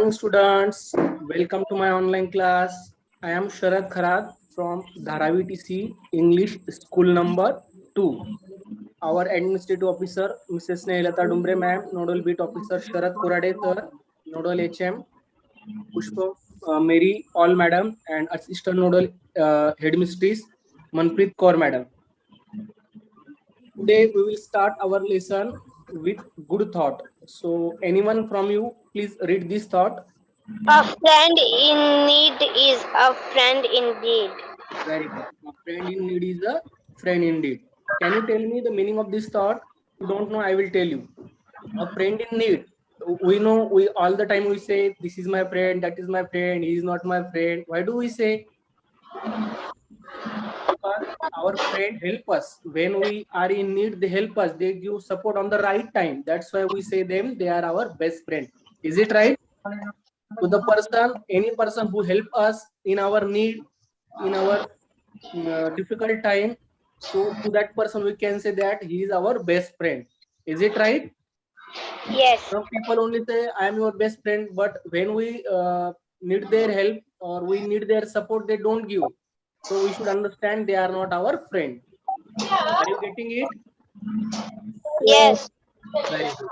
morning, students. Welcome to my online class. I am Sharad Kharad from Dharavi TC English School number 2. Our administrative officer, Mrs. Snehalata Dumbre ma'am, Nodal Beat Officer Sharad Kurade sir, Nodal HM, Pushpa Mary All madam, and Assistant Nodal Headmistress Manpreet Kaur madam. Today we will start our lesson with good thought. So anyone from you, please read this thought. A friend in need is a friend indeed. Very good. A friend in need is a friend indeed. Can you tell me the meaning of this thought? If you don't know, I will tell you. A friend in need. We know, we all the time we say, this is my friend, that is my friend, he is not my friend. Why do we say? Because our friend help us. When we are in need, they help us. They give support on the right time. That's why we say them, they are our best friend. Is it right? To the person, any person who help us in our need, in our difficult time, so to that person we can say that he is our best friend. Is it right? Yes. Some people only say I am your best friend, but when we need their help or we need their support, they don't give. So we should understand they are not our friend. Are you getting it? Yes. Very good.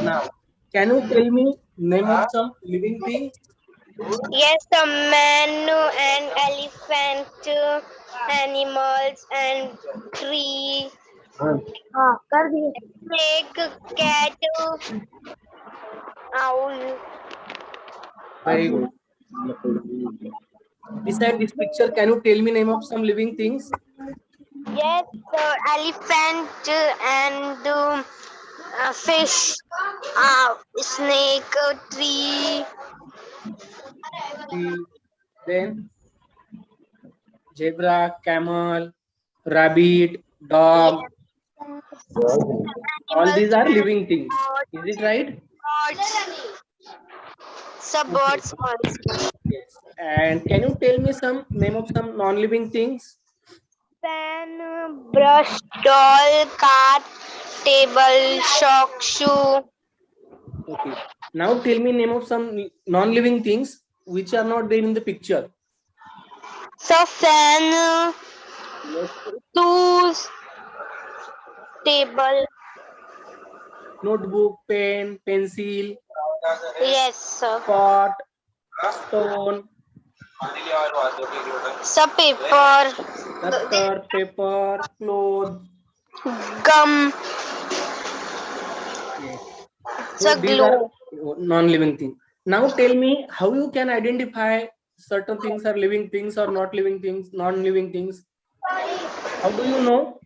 Now, can you tell me name of some living things? Yes, a man and elephant, animals and tree, snake, cat, owl. Very good. Beside this picture, can you tell me name of some living things? Yes, elephant and fish, snake, tree, Then zebra, camel, rabbit, dog, all animals these are and living things. Is it right? birds. Some Okay. birds also. Yes. And can you tell me some name of some non-living things? Pen, brush, doll, cat, table, shock, shoe. Okay. Now tell me name of some non-living things which are not there in the picture. So fan, Yes. tools, table. Notebook, pen, pencil, Yes, sir. pot, stone, So paper, cutter, paper, cloth. gum, Yes. So so these are glue. non-living things. Now tell me how you can identify certain things are living things or not living things, non-living things. How do you know?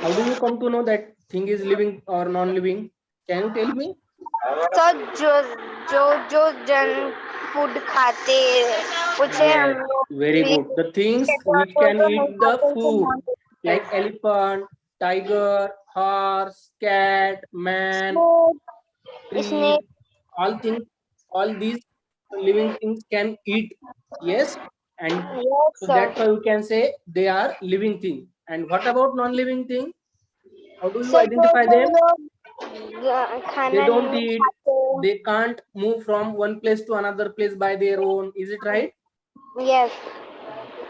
How do you come to know that thing is living or non-living? Can you tell me? So जो जन food खाते उसे हम Yes, लोग very भी good. The things which तो can नहीं eat the खाते उसे food non like elephant, tiger, horse, cat, man, इसने tree, all things, all these living things can eat. Yes, and so sir that's why we can say they are living things. And what about non-living things? How do you sir identify them? लोग They खाना don't नहीं eat. खाते They can't move from one place to another place by their own. Is it right? Yes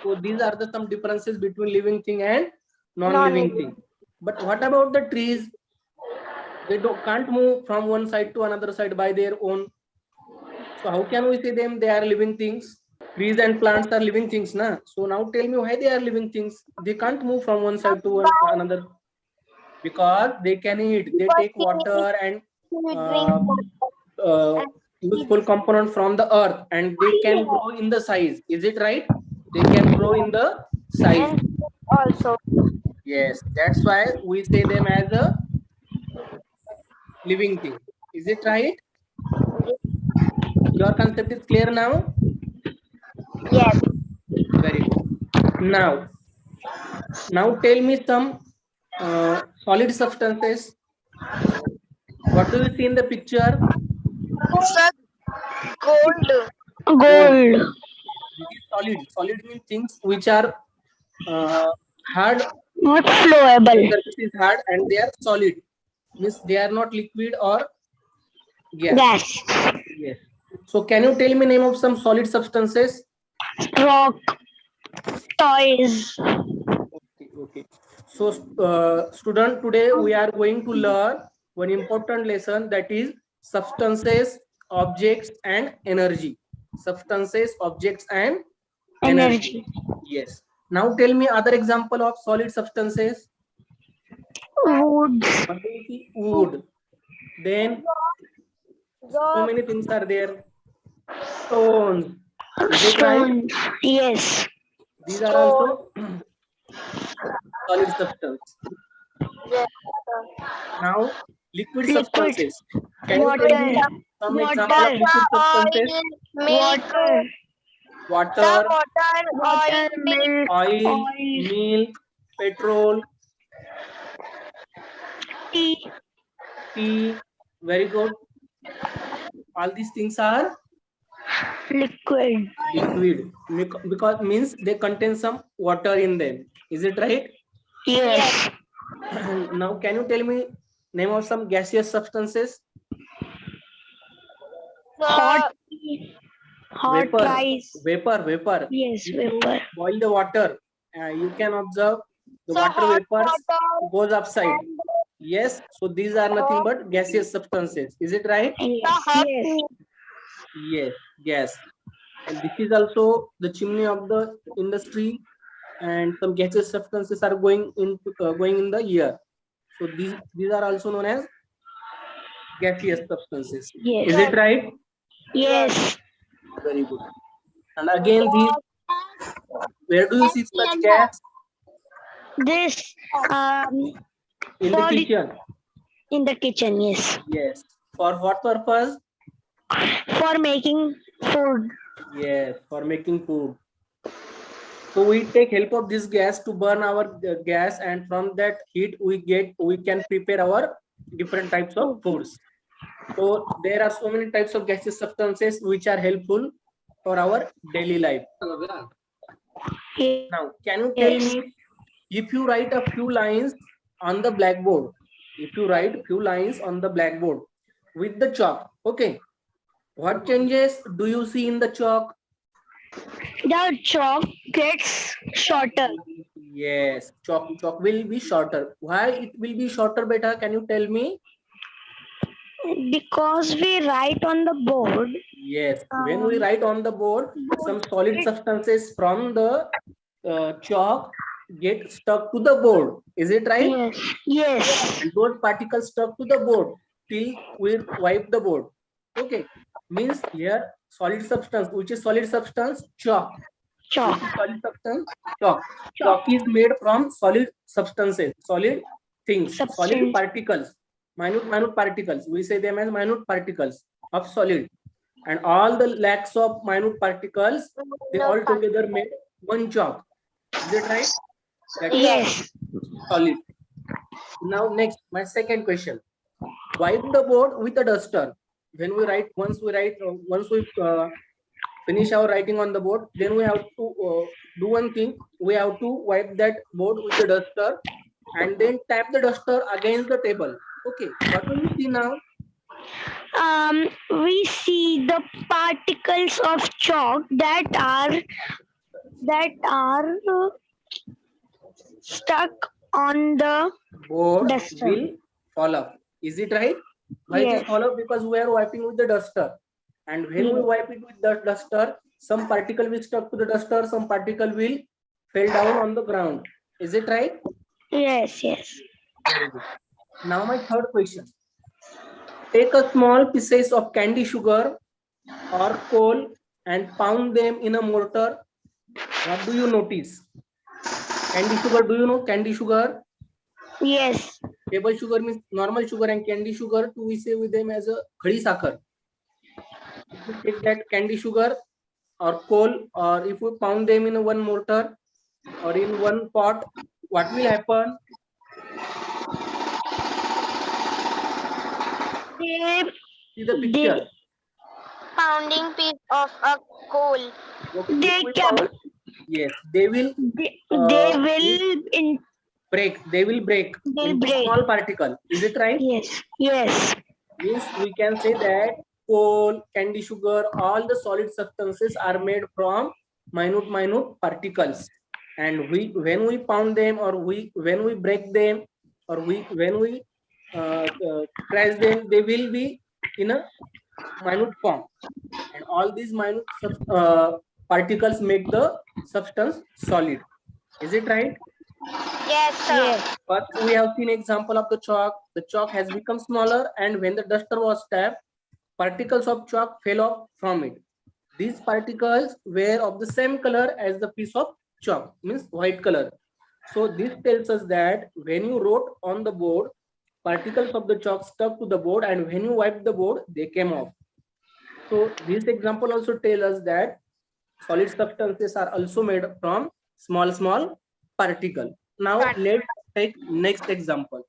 So these are the some differences between living thing and non non-living thing. But what about the trees? They can't move from one side to another side by their own. So how can we say them they are living things? Trees and plants are living things, na? So now tell me why they are living things. They can't move from one side to another because they can eat. They take water and drink uh, uh, useful component from the earth, and they can grow in the size. Is it right? They can grow in the size. and also Yes, that's why we say them as a living thing. Is it right? Your concept is clear now? yes Very good. Now tell me some solid substances. What do you see in the picture? sir gold Gold. gold This is solid. Solid means things which are hard. not Their flowable surface is hard and they are solid. Means they are not liquid or Gas. Gas. Yes. So can you tell me name of some solid substances? Rock. Toys. Okay, okay. So student, today we are going to learn one important lesson, that is substances, objects and energy. Substances, objects and energy. Yes. Now tell me other example of solid substances. Wood. Wood. Then so many things are there. Stones. Is it right? Stone. Yes. These are also solid substance. Now liquid Liquid. substances. Can you Water. tell me some example of liquid substances? Water. Water, Water. Milk. oil, milk, petrol, Tea. tea. Very good. All these things are Liquid. liquid because means they contain some water in them. Is it right? Yes. Now can you tell me name of some gaseous substances? Hot. Hot Vapor. rice. Vapor. Yes, If you vapor. boil the water, you can observe the water vapors goes upside. Yes, so these are nothing but gaseous substances. Is it right? Yes. Yes, gas. And this is also the chimney of the industry, and some gaseous substances are going in the air. So these are also known as gaseous substances. Yes. Is it right? Yes. Very good. And again, these, where do you see such gas? This In the for the- kitchen. in the kitchen. Yes. Yes. For what purpose? For making food. Yes, for making food. So we take help of this gas to burn our gas, and from that heat we can prepare our different types of foods. So there are so many types of gaseous substances which are helpful for our daily life. Yes. Now, can you tell me, if you write a few lines on the blackboard, with the chalk, okay, what changes do you see in the chalk? The chalk gets shorter. Yes, chalk will be shorter. Why it will be shorter, beta? Can you tell me? Because we write on the board. Yes, when we write on the board, some solid substances from the chalk get stuck to the board. Is it right? Yes. Yes. And those particles stuck to the board till we wipe the board. Okay, means here solid substance, which is solid substance? Chalk. Chalk. Which is solid substance? Chalk. Chalk is made from solid substances, solid things, solid particles, minute particles. We say them as minute particles of solid. And all the lakhs of minute particles, they all together make one chalk. Is it right? That is Yes. solid. Now next, my second question. Wipe the board with a duster. When we write, once we finish our writing on the board, then we have to do one thing. We have to wipe that board with the duster and then tap the duster against the table. Okay, what do you see now? We see the particles of chalk that are stuck on the Board duster. will fall off. Is it right? Why it Yes. is fall off? Because we are wiping with the duster. And when we wipe it with the duster, some particle will stuck to the duster, some particle will fell down on the ground. Is it right? Yes. Yes. Very good. Now my third question. Take a small pieces of candy sugar or coal and pound them in a mortar. What do you notice? Candy sugar, do you know candy sugar? Yes. Table sugar means normal sugar, and candy sugar too we say with them as a khadi sakhar. If we take that candy sugar or coal, or if we pound them in one mortar or in one pot, what will happen? See the picture. Pounding piece of a coal. Okay, They if we can. pound, yes, they will They will break. They will break They'll into break. small particle. Is it right? Yes. Yes. Means we can say that coal, candy sugar, all the solid substances are made from minute particles. And when we pound them, or when we break them, or when we crash them, they will be in a minute form. And all these particles make the substance solid. Is it right? Yes, sir. Yes. But we have seen example of the chalk. The chalk has become smaller, and when the duster was tapped, particles of chalk fell off from it. These particles were of the same color as the piece of chalk, means white color. So this tells us that when you wrote on the board, particles of the chalk stuck to the board, and when you wiped the board, they came off. So this example also tells us that solid substances are also made from small particle. Now let's take next example.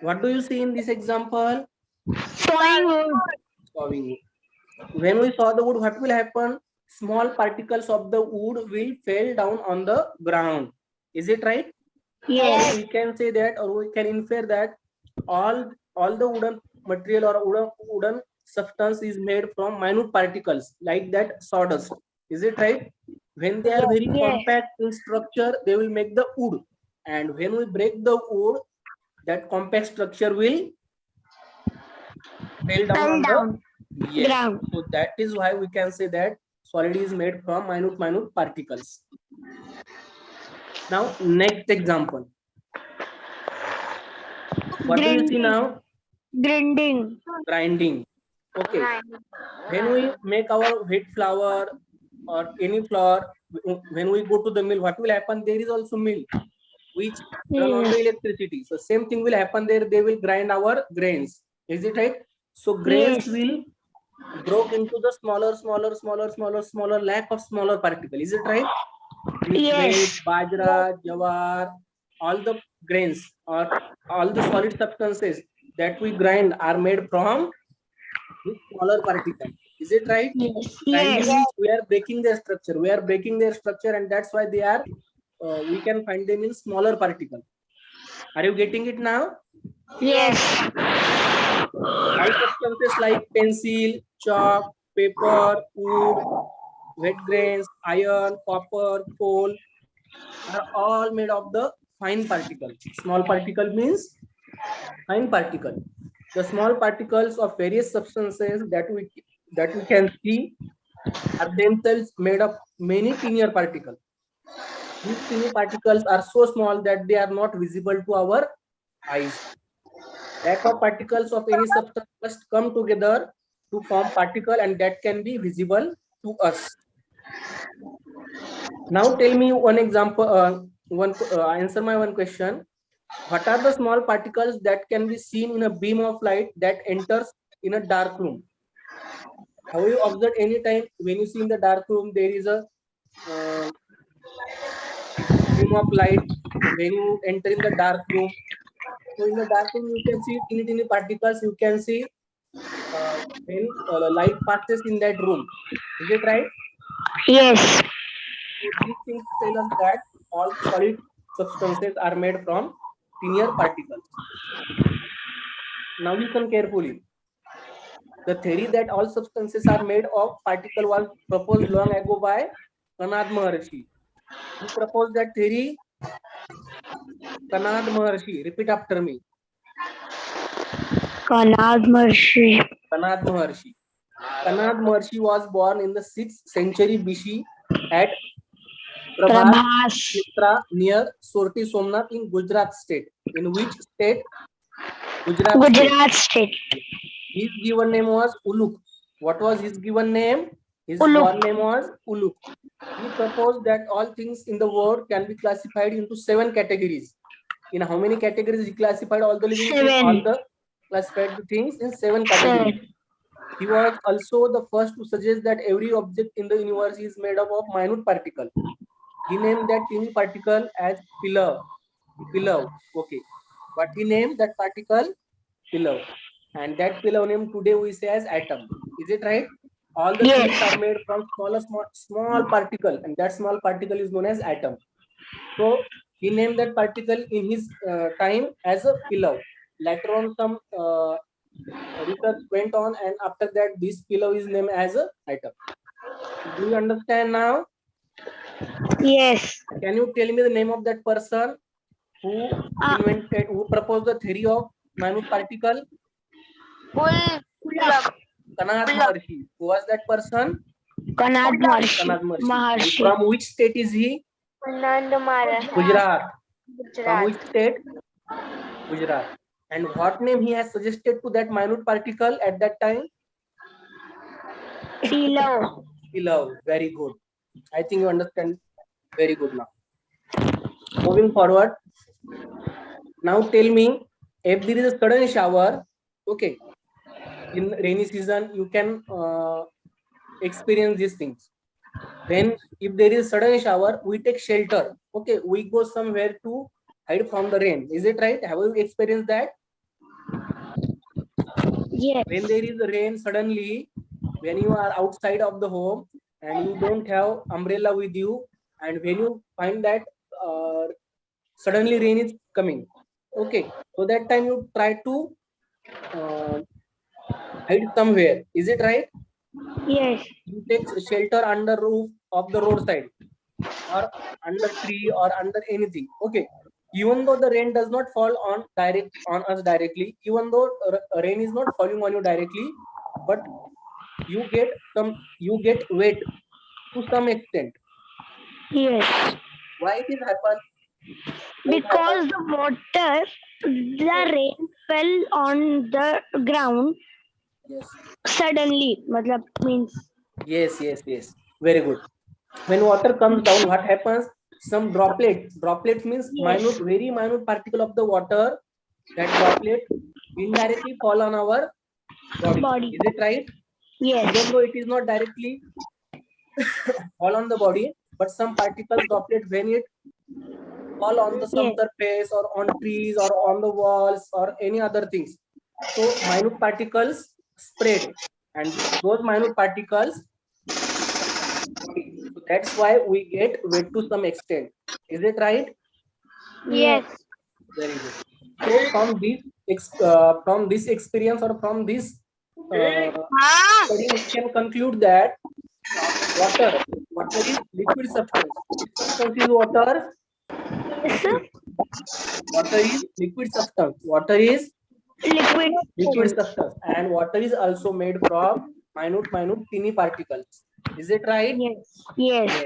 What do you see in this example? Sawing wood. Sawing wood. When we saw the wood, what will happen? Small particles of the wood will fall down on the ground. Is it right? Yes. So we can say that, or we can infer that all the wooden material or wooden substance is made from minute particles like that sawdust. Is it right? When they are very Yes. compact in structure, they will make the wood. And when we break the wood, that compact structure will fall down Fell on down. the yes. Ground. So that is why we can say that solid is made from minute particles. Now next example. What do you see now? Grinding. Grinding. Okay. When we make our wheat flour or any flour, when we go to the mill, what will happen? There is also mill which run on the electricity. So same thing will happen there. They will grind our grains. Is it right? So grains Yes. will broke into the smaller lack of smaller particle. Is it right? Yes. Wheat, bajra, jawar, all the grains or all the solid substances that we grind are made from this smaller particle. Is it right? Yes. Grinding Yes. means we are breaking their structure. We are breaking their structure, and that's why they are. We can find them in smaller particle. Are you getting it now? Yes. All substances like pencil, chalk, paper, wood, wet grains, iron, copper, coal are all made of the fine particle. Small particle means fine particle. The small particles of various substances that we can see are themselves made of many tinier particles. These tiny particles are so small that they are not visible to our eyes. Lack of particles of any substance must come together to form particle, and that can be visible to us. Now tell me one example, answer my one question. What are the small particles that can be seen in a beam of light that enters in a dark room? Have you observed any time when you see in the dark room there is a beam of light when you enter in the dark room? So in the dark room you can see tiny particles. You can see when light passes in that room. Is it right? Yes. So these things tell us that all solid substances are made from tinier particles. Now listen carefully. The theory that all substances are made of particle was proposed long ago by Kanad Maharshi. Who proposed that theory? Kanad Maharshi. Repeat after me. Kanad Maharshi. Kanad Maharshi. Kanad Maharshi was born in the 6th century BC at Prabhas Kshetra near Sorti Somnath in Gujarat state. In which state? Gujarat state. His given name was Uluk. What was his given name? His Uluk. born name was Uluk. He proposed that all things in the world can be classified into 7 categories. In how many categories he classified all the living things? All the classified things in 7 categories. He was also the first to suggest that every object in the universe is made up of minute particle. He named that tiny particle as pillar. Okay. But he named that particle pillar. And that pillar name today we say as atom. Is it right? All the things are made from small particle, and that small particle is known as atom. So he named that particle in his time as a pillar. Later on, some Research went on, and after that, this pillow is named as a item. Do you understand now? Yes. Can you tell me the name of that person who who proposed the theory of minute particle? Kanad Maharshi. Who was that person? Kanad Kanad Maharshi. And Maharshi. from which state is he? Gujarat. From which state? Gujarat. And what name he has suggested to that minute particle at that time? Pillow. Pillow. Very good. I think you understand very good now. Moving forward. Now tell me, if there is a sudden shower, okay, in rainy season, you can experience these things. Then if there is sudden shower, we take shelter. Okay, we go somewhere to hide from the rain. Is it right? Have you experienced that? Yes. When there is rain suddenly, when you are outside of the home and you don't have umbrella with you, and when you find that suddenly rain is coming, okay, so that time you try to hide somewhere. Is it right? Yes. You take shelter under roof of the roadside or under tree or under anything. Okay, even though the rain does not fall on us directly, even though rain is not falling on you directly, but you get wet to some extent. Yes. Why it is happen? Because the rain fell on the ground Yes. suddenly. Matlab means. Yes. Very good. When water comes down, what happens? Some droplet means Yes. very minute particle of the water. That droplet indirectly fall on our body. Is it right? Yes. Even though it is not directly fall on the body, but some particles droplet, when it fall on the some surface or on trees or on the walls or any other things, so minute particles spread, and those minute particles, so that's why we get wet to some extent. Is it right? Yes. Very good. So from this experience or from this study, we can conclude that water is liquid substance. Which substance is water? Yes. Water is liquid substance. Water is Liquid. substance, and water is also made from minute teeny particles. Is it right? Yes.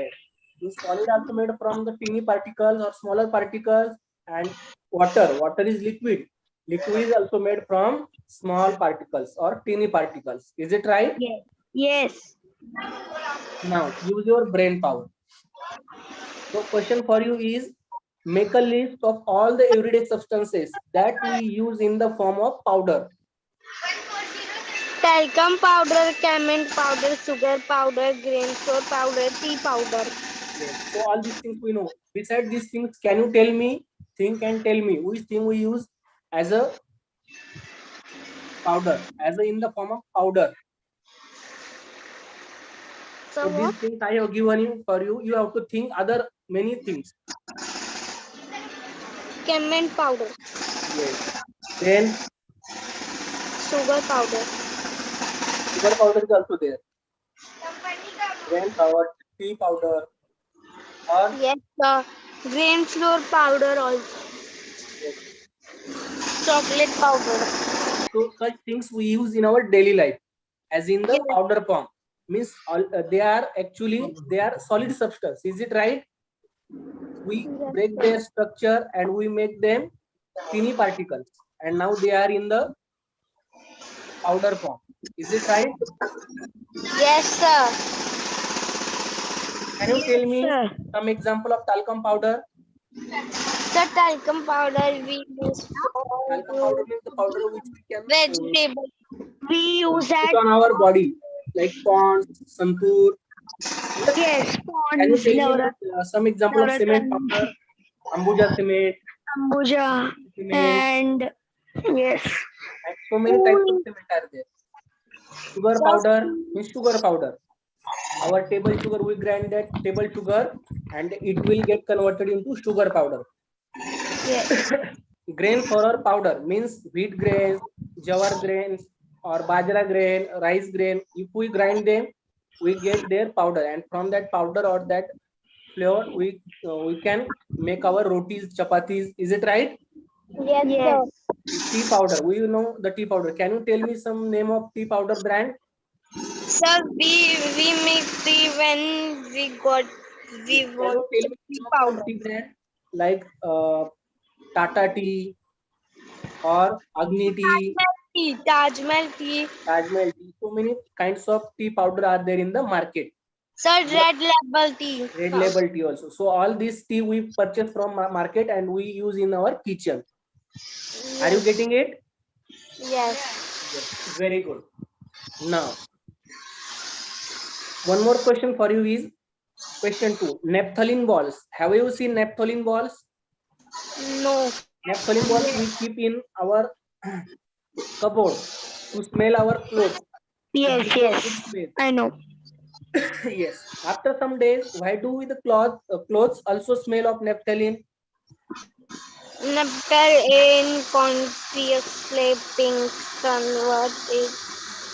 The solid also made from the teeny particles or smaller particles, and water is liquid. Liquid is also made from small particles or teeny particles. Is it right? Yes. Now use your brain power. So question for you is, make a list of all the everyday substances that we use in the form of powder. Talcum powder, cement powder, sugar powder, grain flour powder, tea powder. Yes. So all these things we know. Besides these things, can you tell me, think and tell me, which thing we use as a powder, in the form of powder? So these things I have given you for you. You have to think other many things. Cement powder. Yes. Then Sugar powder. sugar powder is also there. Grain flour, tea powder, or yes, grain flour powder also. Yes. Chocolate powder. So such things we use in our daily life, as in the powder form. Means they are solid substance. Is it right? We break their structure and we make them teeny particles, and now they are in the powder form. Is it right? Yes, sir. Can you tell me some example of talcum powder? The talcum powder we use Talcum powder means the powder which we can vegetable. We use that put on our body, like Pond's, Santur. Yes. Can you tell Pond's, me some example of cement powder? Ambuja cement. Ambuja. And yes. And so many types of cement are there. Sugar powder means sugar powder. Our table sugar, we grind that table sugar and it will get converted into sugar powder. Yes. Grain flour powder means wheat grains, jawar grains, or bajra grain, rice grain. If we grind them, we get their powder, and from that powder or that flour, we can make our rotis, chapatis. Is it right? Yes, sir. Yes. Tea powder. We know the tea powder. Can you tell me some name of tea powder brand? Sir, we make tea when we Can want you tell me tea name of some powder. tea brand like Tata Tea or Agni Tea, Tajmal tea. Tajmal Tea? So many kinds of tea powder are there in the market. Sir, But red label tea. red label tea also. So all this tea we purchase from market and we use in our kitchen. Are you getting it? Yes. Yes. Very good. Now, one more question for you is question 2. Naphthalene balls. Have you seen naphthalene balls? No. Naphthalene balls we keep in our cupboard to smell our clothes. It Yes, gives a good yes. smell. I know. Yes. After some days, why do we the clothes also smell of naphthalene? Naphthalene continuously being converted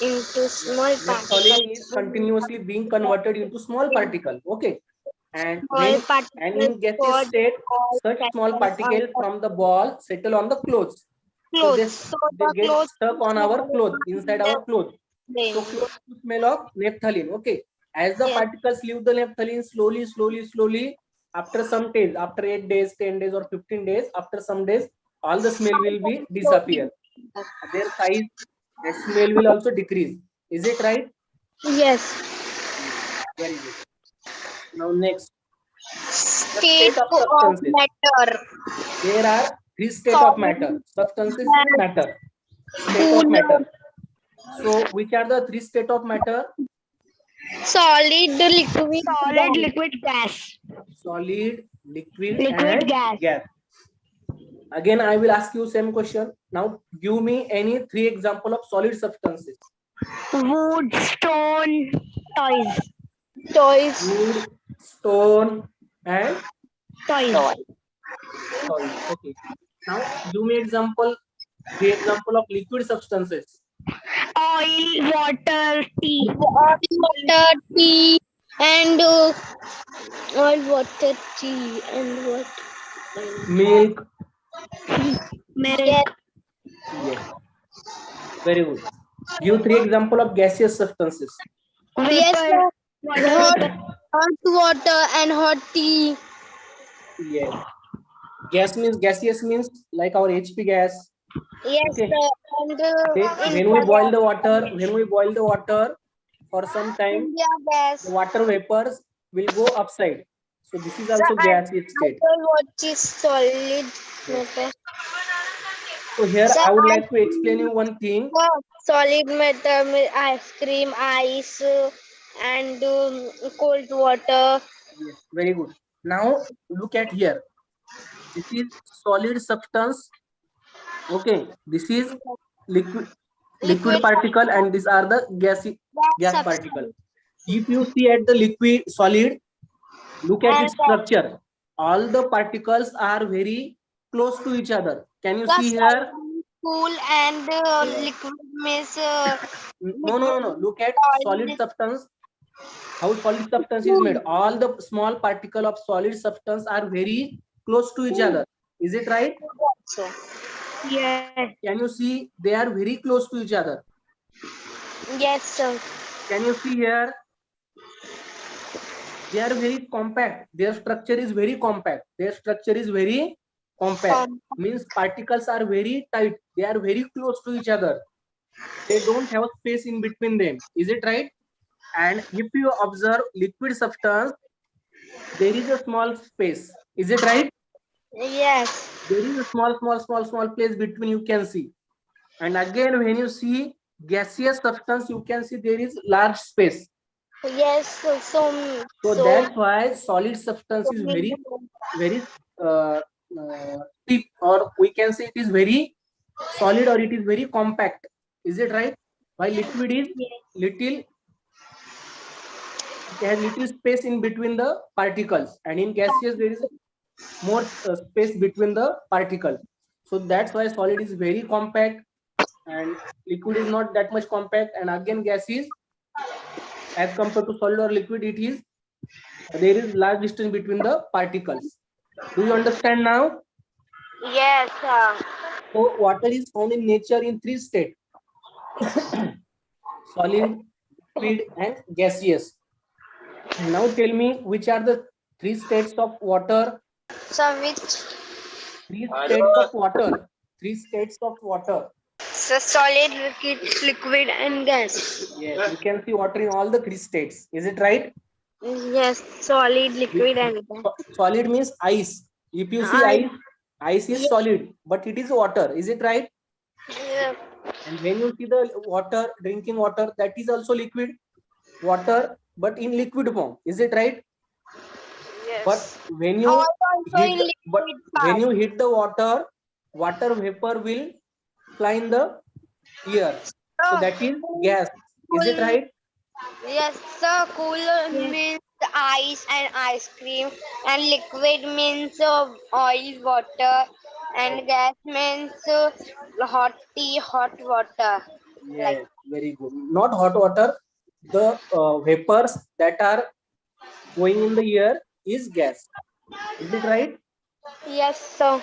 into small Naphthalene is particles. continuously being converted into small particle. Okay. And Small in particles gaseous called state, such small particles on from the ball settle on the clothes. So clothes. So they the get clothes stuck on our clothes, inside our clothes. So then. clothes smell of naphthalene. Okay. As the Yes. particles leave the naphthalene slowly, after some days, after 8 days, 10 days, or 15 days, after some days, all the smell will be disappear. Their size and smell will also decrease. Is it right? Yes. Very good. Now next, the State state of of substances. matter. There are three state of Solid, matter. Substances is gas, matter. State of cooler, matter. So which are the three state of matter? solid, liquid, Solid, gas. liquid, gas. Solid, liquid, Liquid and gas. gas. Again, I will ask you same question. Now give me any three example of solid substances. Wood, stone, toys. Toys. Wood, stone, and Toys. soil. Okay. Now give me three example of liquid substances. Oil, water, tea. Water, tea, and oil, water, tea, and what? Milk. Yes, Milk. Yes. Very good. Give three example of gaseous substances. yes, Vapor. sir. Water Hot, vapor. hot water and hot tea. Yes. Gas means gaseous means like our HP gas. Yes, Okay. sir. And When we India boil gas. the water, for some time, India the gas. water vapors will go upside. So this is Sir, also gaseous I state. told what is solid Yes. matter. So here Sir, I would I like to explain you one thing. solid matter with ice cream, ice, and cold water. Yes, very good. Now look at here. This is solid substance. Okay, this is liquid Liquid particle, and these are the gas particle. substance. If you see at the liquid solid, look at And its structure. All the particles are very close to each other. Can you the see here? cool and liquid means No. Look at solid solid. substance. How solid substance is Cool. made? All the small particle of solid substance are very close to each Cool. other. Is it right? So, Yes. Can you see they are very close to each other? yes, sir. Can you see here? They are very compact. Their structure is very compact. Means particles are very tight. They are very close to each other. They don't have space in between them. Is it right? And if you observe liquid substance, there is a small space. Is it right? Yes. There is a small place between, you can see. And again, when you see gaseous substance, you can see there is large space. Yes. So So that's why solid substance is very uh, deep, or we can say it is very solid, or it is very compact. Is it right? While liquid is little, it has little space in between the particles, and in gaseous there is more space between the particles. So that's why solid is very compact and liquid is not that much compact, and again gas is, as compared to solid or liquid, it is, there is large distance between the particles. Do you understand now? Yes, sir. So water is found in nature in three states: solid, liquid, and gaseous. Now tell me, which are the three states of water? So which? Three states of water. Three states of water. So solid, liquid, and gas. Yes, we can see water in all the three states. Is it right? Yes, solid, liquid, and gas. Solid means ice. If you see Ice. ice is Yes. solid, but it is water. Is it right? Yeah. And when you see the water, drinking water, that is also liquid water, but in liquid form. Is it right? But Yes. when you Also in hit, but liquid when part. you hit the water, water vapor will fly in the air. So that is gas. Is it right? Yes, so cool Yes. means ice and ice cream, and liquid means oil, water, and gas means hot tea, hot water. Like Yes, very good. Not hot water. The vapors that are going in the air is gas. Is it right? yes, so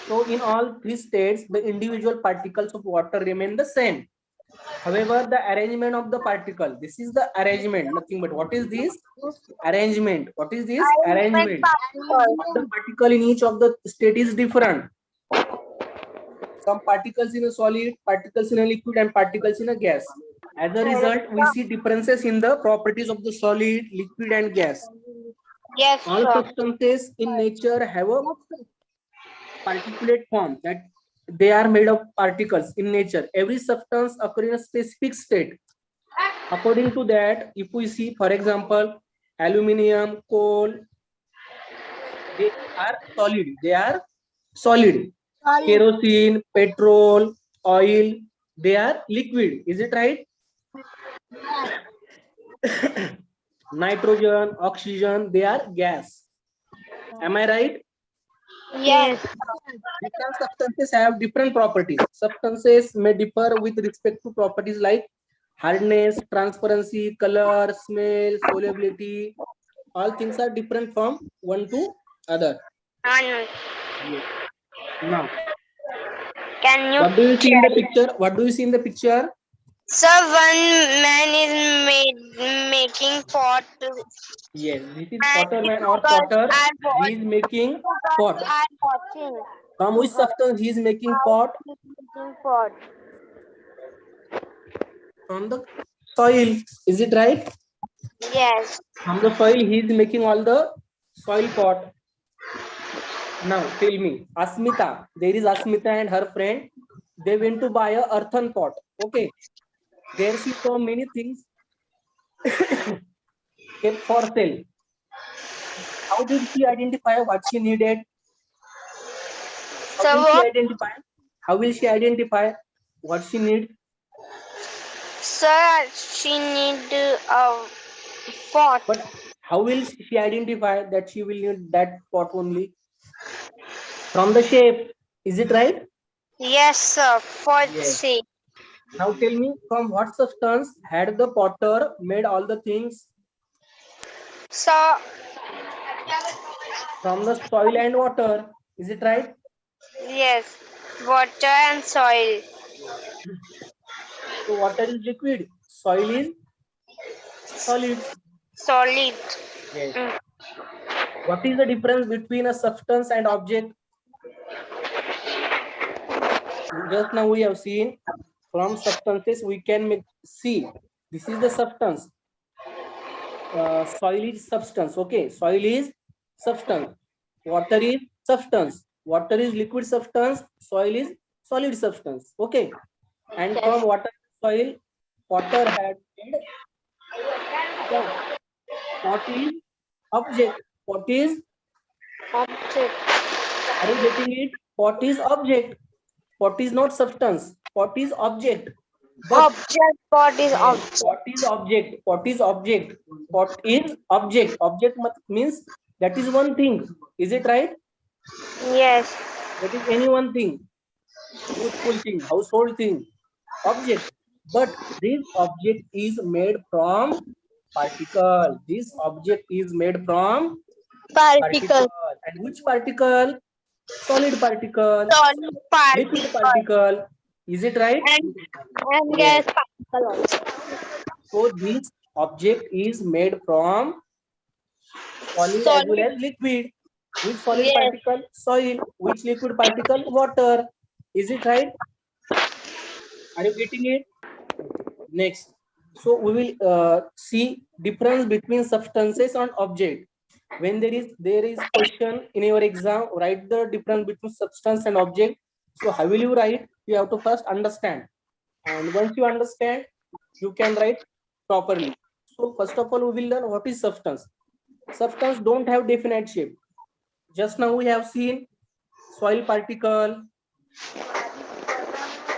So in all three states, the individual particles of water remain the same. However, the arrangement of the particle, this is the arrangement, nothing but what is this? Arrangement. What is this? Arrangement. The particle in each of the state is different. Some particles in a solid, particles in a liquid, and particles in a gas. As a result, we see differences in the properties of the solid, liquid, and gas. yes, All sir. substances in nature have a particulate form, that they are made of particles in nature. Every substance occurs in a specific state. According to that, if we see, for example, aluminium, coal, they are solid. They are solid. Kerosene, petrol, oil, they are liquid. Is it right? Nitrogen, oxygen, they are gas. Am I right? Yes, Different substances have different properties. Substances may differ with respect to properties like hardness, transparency, color, smell, solubility. All things are different from one to other. Anu, Yes. Now, can you? what do you see in the picture? What do you see in the picture? So one man is making pot, Yes, this is and potter man or girls potter. are He is making girls pot. are watching. From which substance he is making pot? Making pot. From the soil. Is it right? Yes. From the soil, he is making all the soil pot. Now tell me, Asmita, there is Asmita and her friend. They went to buy a earthen pot. Okay. There she saw many things kept for sale. How did she identify what she needed? How So will she what? identify? How will she identify what she needs? Sir, she need a pot. But how will she identify that she will need that pot only? From the shape. Is it right? Yes, sir. For Yes. see. Now tell me, from what substance had the potter made all the things? So From the soil and water. Is it right? yes, water and soil. So water is liquid, soil is solid. Solid. Yes. Mm. What is the difference between a substance and object? Just now we have seen from substances we can see this is the substance. Soil is substance. Okay, soil is substance. Water is substance. Water is liquid substance. Soil is solid substance. Okay, and from Yes. water and soil, potter had made pot. Pot is object. Pot is, Object. are you getting it? Pot is object. Pot is not substance. Pot is object. But Object. Pot is yes, object. pot is object. Pot is object. Pot is object. Object means that is one thing. Is it right? Yes. That is any one thing. useful thing, household thing, object. But this object is made from particle. This object is made from particle. Particle. And which particle? Solid particle, Solid liquid particle. particle. Is it right? And Yes. gas particle also. So this object is made from solid as well Solid. as liquid. Which solid Yes. particle? Soil. Which liquid particle? Water. Is it right? Are you getting it? Next. So we will see difference between substances and object. When there is question in your exam, write the difference between substance and object. So how will you write? You have to first understand. And once you understand, you can write properly. So first of all, we will learn what is substance. Substance don't have definite shape. Just now we have seen soil particle,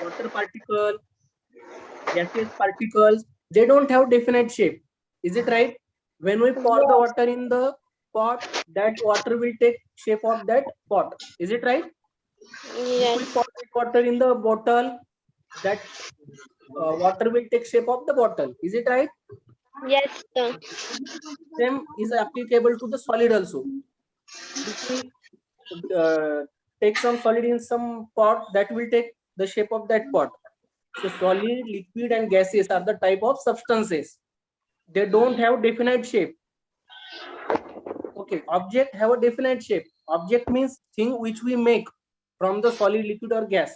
water particle, gaseous particles. They don't have definite shape. Is it right? When we pour the water in the pot, that water will take shape of that pot. Is it right? If we Yes. pour that water in the bottle, that water will take shape of the bottle. Is it right? Yes, sir. Same is applicable to the solid also. If we take some solid in some pot, that will take the shape of that pot. So solid, liquid, and gaseous are the type of substances. They don't have definite shape. Okay, object have a definite shape. Object means thing which we make from the solid, liquid, or gas.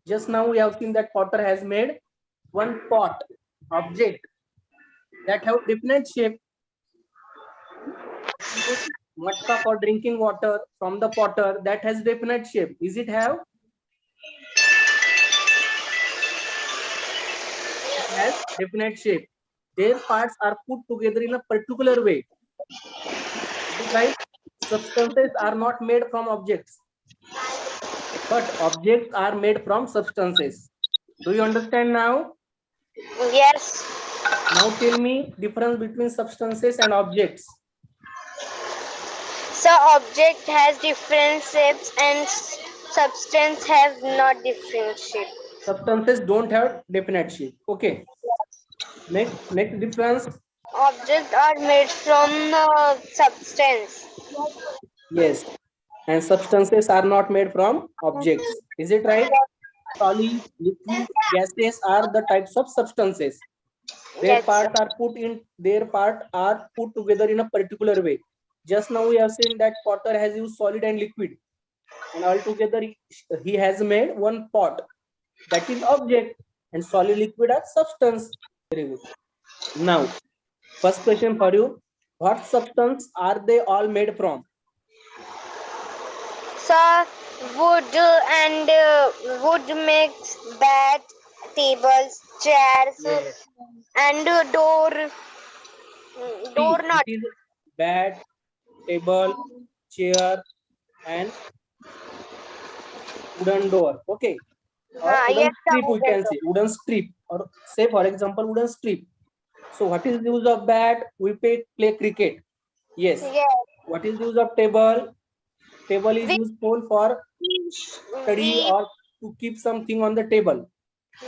Just now we have seen that potter has made one pot, object, that have definite shape. Matka for drinking water from the potter, that has definite shape. Is it have? It has definite shape. Their parts are put together in a particular way. Is it right? Substances are not made from objects, but objects are made from substances. Do you understand now? Yes. Now tell me difference between substances and objects. So object has different shapes and substance have not different shape. Substances don't have definite shape. Okay. Next difference. Objects are made from substance. Yes. And substances are not made from objects. Is it right? Solid, liquid, gases are the types of substances. Their Yes, parts sir. are put together in a particular way. Just now we have seen that potter has used solid and liquid, and altogether he has made one pot. That is object, and solid, liquid are substance. Very good. Now, first question for you: what substance are they all made from? So wood and wood makes bed, tables, chairs, Yes. and door. Door See, it not. is bed, table, chair, and wooden door. Okay. Or wooden Yes, sir, strip, we wooden can door. say wooden strip, or say for example wooden strip. So what is the use of bat? We play cricket. Yes. Yes. What is the use of table? Table is We, useful for study we or to keep something on the table.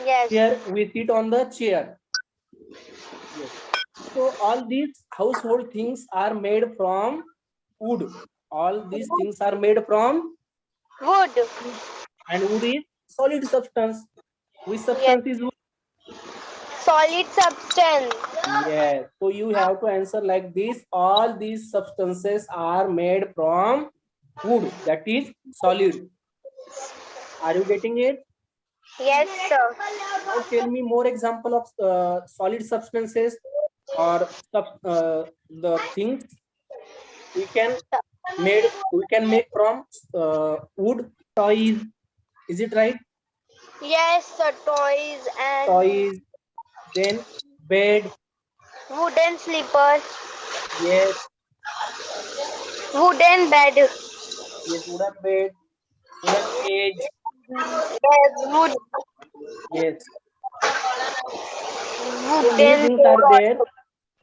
yes. Here we sit on the chair. Yes. So all these household things are made from wood. All these things are made from, Wood. and wood is solid substance. Which Yes. substance is wood? Solid substance. Yes. So you have to answer like this. All these substances are made from wood. That is solid. Are you getting it? Yes, sir. Now tell me more example of solid substances or the things we can make from wood. Toys. Is it right? Yes, sir. Toys and Toys. Then bed. wooden slippers, Yes. wooden bed. Yes. Wooden bed. Wooden cage. Yes, Yes. So many wooden things are door there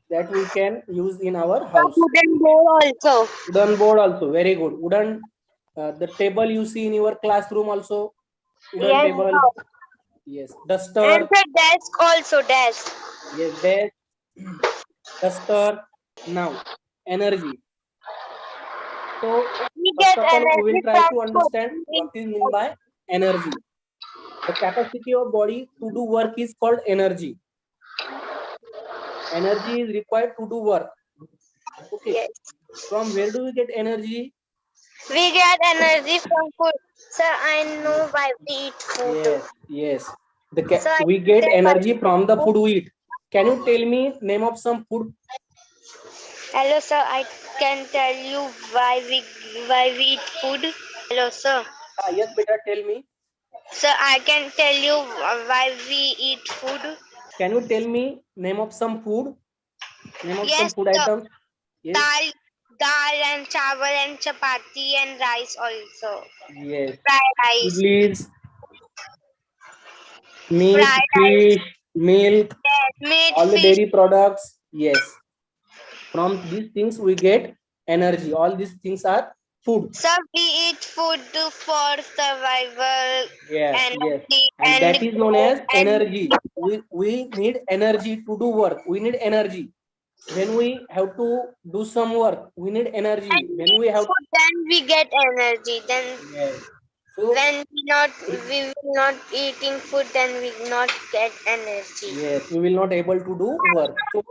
that we can use in our also. house. Wooden door also. Wooden board also, very good. Wooden, the table you see in your classroom also. Wooden Yes, table. sir. Yes. And Duster. the desk also, desk. Yes. Desk. Duster. Now, energy. So, We first get of all, we will energy try from to food. understand what is meant by energy. The capacity of body to do work is called energy. Energy is required to do work. Okay. Yes. From where do we get energy? We get energy from food. Sir, I know why we eat food. Yes, yes. Sir, I We can get tell why energy we eat from the food. food we eat. Can you tell me name of some food? Hello, sir. I can tell you why we eat food. Hello, sir. Ah, yes, beta, tell me. Sir, I can tell you why we eat food. Can you tell me name of some food? Name of some Yes, food sir. items? Yes, Dal and chawal and chapati and rice also. yes. Fried rice. Idlis, meat, Fried rice. fish, milk, Yes, meat, all the fish. dairy products. Yes. From these things we get energy. All these things are food. So we eat food for survival, Yes, yes. energy, And and that is known growth as and energy. We need energy to do work. We need energy. When we have to do some work, we need energy. we When we eat have, food, then we get energy. Then yes. So, when we will not eating food, then we will not get energy. yes, we will not able to do work. So,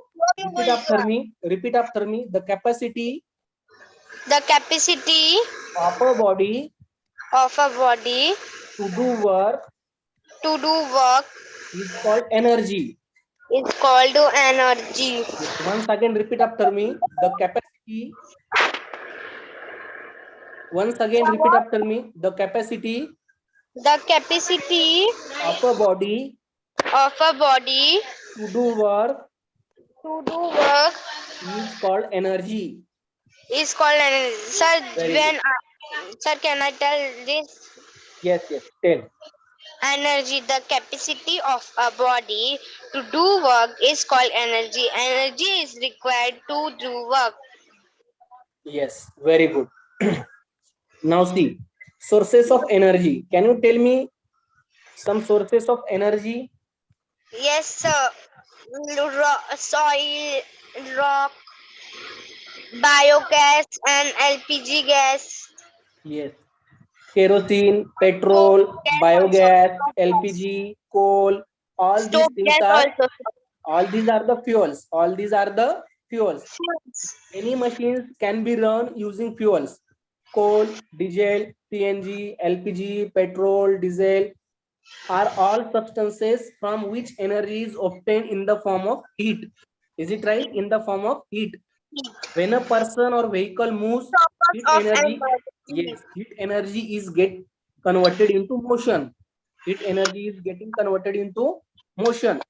repeat after me. Repeat after me. The capacity The capacity of a body of a body to do work to do work is called energy. is called energy. Yes. Once again, repeat after me. The capacity. Once again, repeat after me. The capacity The capacity of a body of a body to do work to do work is called energy. is called energy. Sir, Very good. sir, can I tell this? Yes, yes. Tell. Energy, the capacity of a body to do work is called energy. Energy is required to do work. Yes, very good. Now see, sources of energy. Can you tell me some sources of energy? Yes, sir. Soil, rock, biogas, and LPG gas. Yes. Kerosene, Stove petrol, gas also. biogas, Stove gas. LPG, coal, Stove gas also. all these are the fuels. All these are the fuels. Any machines can be run using fuels. Coal, diesel, CNG, LPG, petrol, diesel are all substances from which energy is obtained in the form of heat. Is it right? In the form of heat. When a person or vehicle moves, heat Source of energy, energy. yes, heat energy is get converted into motion. Heat energy is getting converted into motion.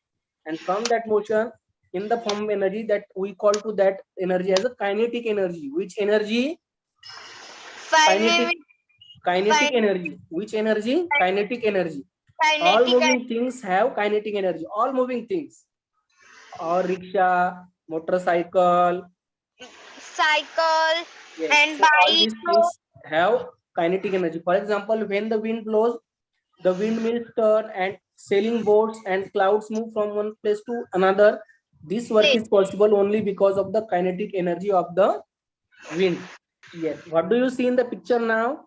And from that motion, in the form of energy, that we call to that energy as a kinetic energy. Which energy? Five Kinetic, minutes. kinetic energy. Which energy? Kinetic energy. All Kinetic moving things have kinetic energy. All moving things. Or rickshaw, motorcycle. cycle Yes. and So all bike. these things have kinetic energy. For example, when the wind blows, the windmills turn and sailing boats and clouds move from one place to another. This work Place. is possible only because of the kinetic energy of the wind. Yes. What do you see in the picture now?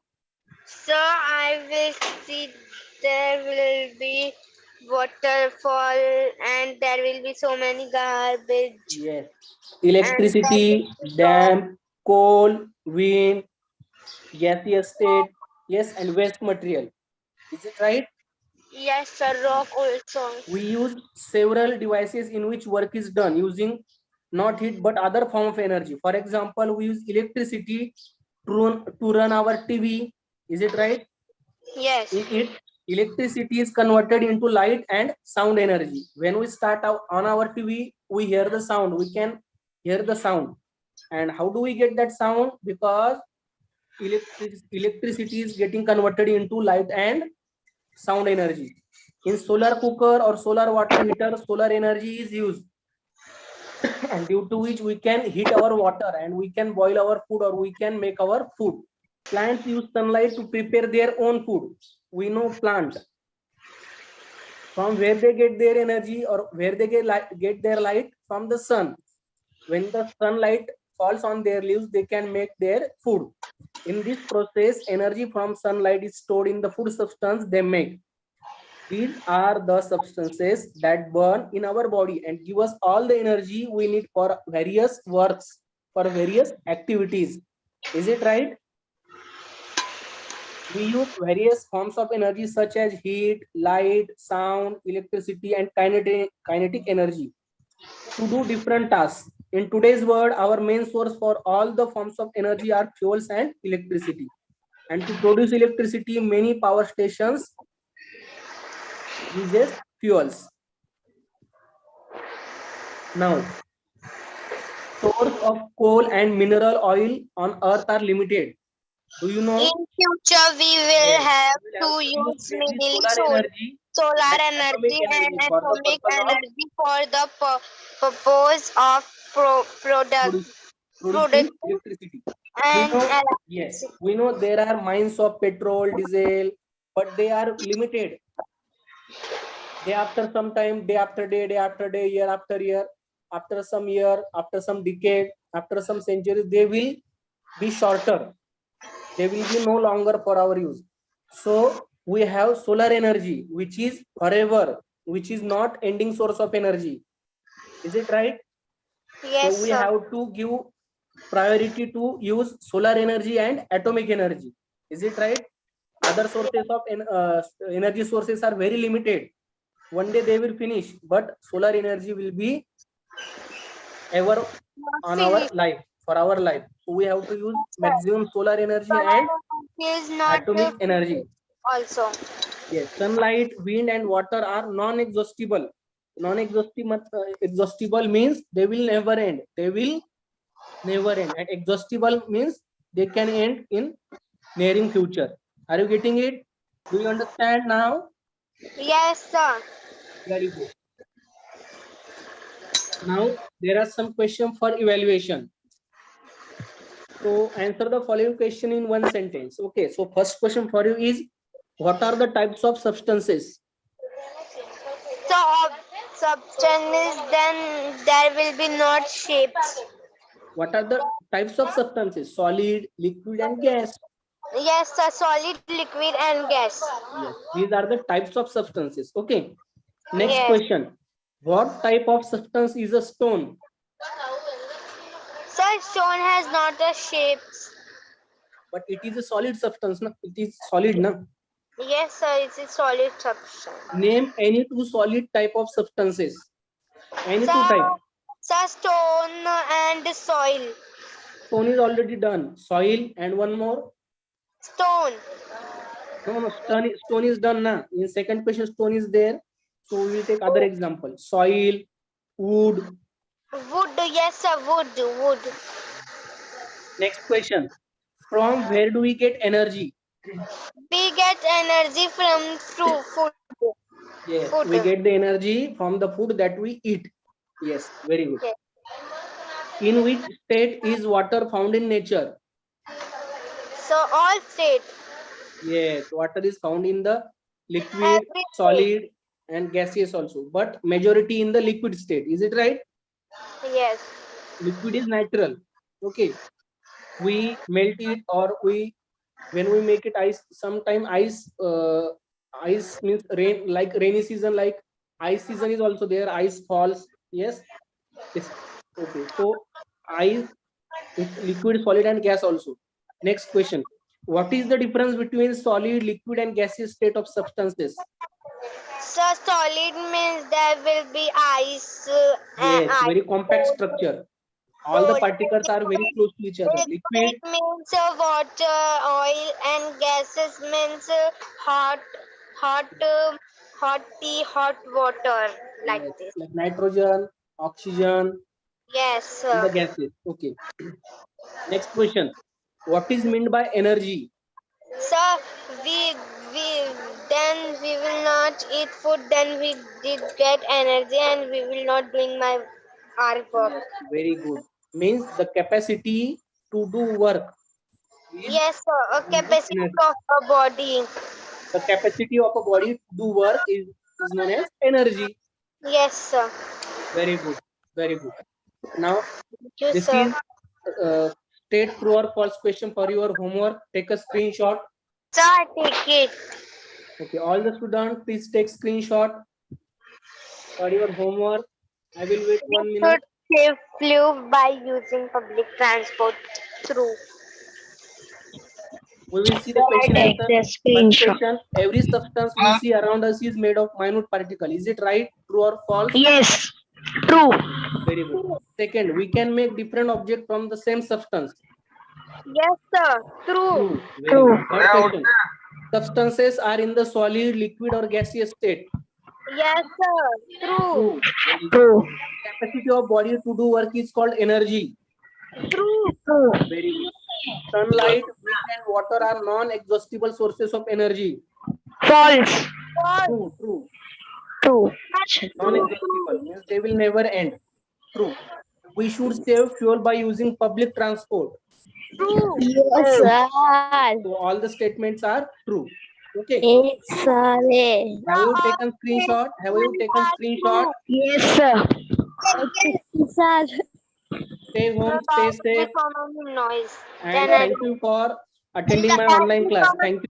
So I will see there will be waterfall and there will be so many garbage Yes. and there will Electricity, be dam, coal, wind, gaseous state, yes, and waste material. Is it right? yes, sir, rock also. We use several devices in which work is done using not heat but other form of energy. For example, we use electricity to run our TV. Is it right? Yes. In it, electricity is converted into light and sound energy. When we start out on our TV, we hear the sound. We can hear the sound. And how do we get that sound? Because electricity is getting converted into light and sound energy. In solar cooker or solar water heater, solar energy is used, and due to which we can heat our water and we can boil our food or we can make our food. Plants use sunlight to prepare their own food. we know plant. From where they get their energy or where they get their light? From the sun. When the sunlight falls on their leaves, they can make their food. In this process, energy from sunlight is stored in the food substance they make. These are the substances that burn in our body and give us all the energy we need for various works, for various activities. Is it right? We use various forms of energy such as heat, light, sound, electricity, and kinetic energy to do different tasks. In today's world, our main source for all the forms of energy are fuels and electricity. And to produce electricity, many power stations uses fuels. Now, source of coal and mineral oil on earth are limited. Do you know? In future, we will have We to will have to use use mainly mainly solar energy solar and atomic energy and energy for the atomic purpose of energy for the purpose of produce, producing producing electricity. We and know, yes, electricity. we know there are mines of petrol, diesel, but they are limited. Day after some time, day after day, year after year, after some decade, after some centuries, they will be shorter. They will be no longer for our use. So we have solar energy, which is forever, which is not ending source of energy. Is it right? So Yes, we sir. have to give priority to use solar energy and atomic energy. Is it right? Other sources of energy sources are very limited. One day they will finish, but solar energy will be ever on our Finish, life, for our life. So we have to use sir. maximum solar energy Solar and energy is not atomic energy. also. Yes, sunlight, wind, and water are non-exhaustible. Exhaustible means they will never end. They will never end. And exhaustible means they can end in nearing future. Are you getting it? Do you understand now? Yes, sir. Very good. Now there are some questions for evaluation. So answer the following question in one sentence. Okay. So first question for you is, what are the types of substances? So substance, then there will be not shapes. What are the types of substances? Solid, liquid, and gas. Yes, sir. Solid, liquid, and gas. Yes. These are the types of substances. Okay. Next Yes. question. What type of substance is a stone? Sir, stone has not a shapes. But it is a solid substance. Na? It is solid. Na? Yes, sir. It's a solid substance. Name any two solid type of substances. Any two Sir, type. stone and soil. Stone is already done. Soil and one more. Stone. No, stone is done. Na? In second question, stone is there. So we will take other example. Soil, wood. Wood. Yes, sir. Wood. Next question. From where do we get energy? We get energy from food. Yes, Food. we get the energy from the food that we eat. Yes, very good. Yes. In which state is water found in nature? So all state. Yes, water is found in the liquid, Every solid, and gaseous also. But majority in the liquid state. Is it right? state. Yes. Liquid is natural. Okay. We melt it or when we make it ice, sometime ice means rain, like rainy season, like ice season is also there. Ice falls. Yes. It's okay. So ice is liquid, solid, and gas also. Next question. What is the difference between solid, liquid, and gaseous state of substances? So solid means there will be ice and Yes, ice. very compact structure. All the Cold. particles are very close to each other. Liquid Liquid, means water, oil, and gases means hot, hot tea, hot water, like yes, this. like nitrogen, oxygen, Yes, and the sir. gases. Okay. Next question. What is meant by energy? So we then we will not eat food. Then we did get energy, and we will not doing our work. Yes, very good. Means the capacity to do work is Yes, sir. A meant by capacity energy. of our body. The capacity of a body to do work is known as energy. Yes, sir. Very good. Very good. Now, Thank you, this sir. is state true or false question for your homework. Take a screenshot. Sir, I take it. Okay, all the students, please take screenshot for your homework. I will wait 1 We minute. should save fuel by using public transport. True. We will see the I question take answer. the First screenshot. question: every substance we see around us is made of minute particle. Is it right, true or false? Yes. True. Very good. Second, we can make different objects from the same substance. Yes, sir. True. True. Very True. good. Third question: substances are in the solid, liquid, or gaseous state. Yes, sir. True. True. Very good. True. Capacity of body to do work is called energy. True. True. Very good. Sunlight, wind, and water are non-exhaustible sources of energy. False. True. True. True. Non-exhaustible means they will never end. True. We should save fuel by using public transport. True. Yes, sir. So all the statements are true. Okay. Yes, sir. Have you taken screenshot? Have you taken screenshot? Yes, sir. Sir. Stay home, stay safe, Noise. and thank you for attending my online class. Thank you.